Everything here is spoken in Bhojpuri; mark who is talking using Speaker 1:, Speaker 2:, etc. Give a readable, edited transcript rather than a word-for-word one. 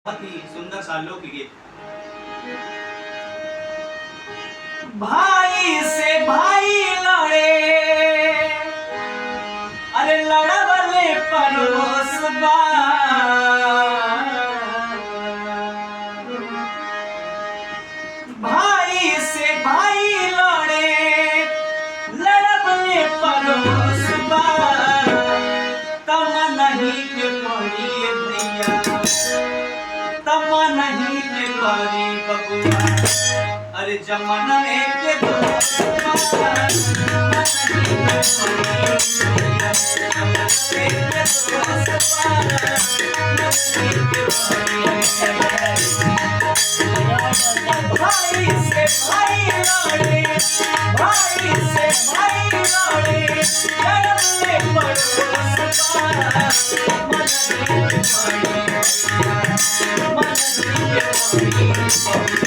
Speaker 1: बहुत ही सुंदर सा लोकगीत। भाई से भाई लड़े, अरे लड़वले परोस बा। भाई से भाई लड़े, लड़वले परोस बा। तम नहीं के पड़ी भैया, तम नहीं के पड़ी बबुआ। अरे जमाना एक भाई से भाई लड़े, भाई से भाई लड़े, लड़ने पड़ोस पारा। मन की पड़ी, मन की पड़ी।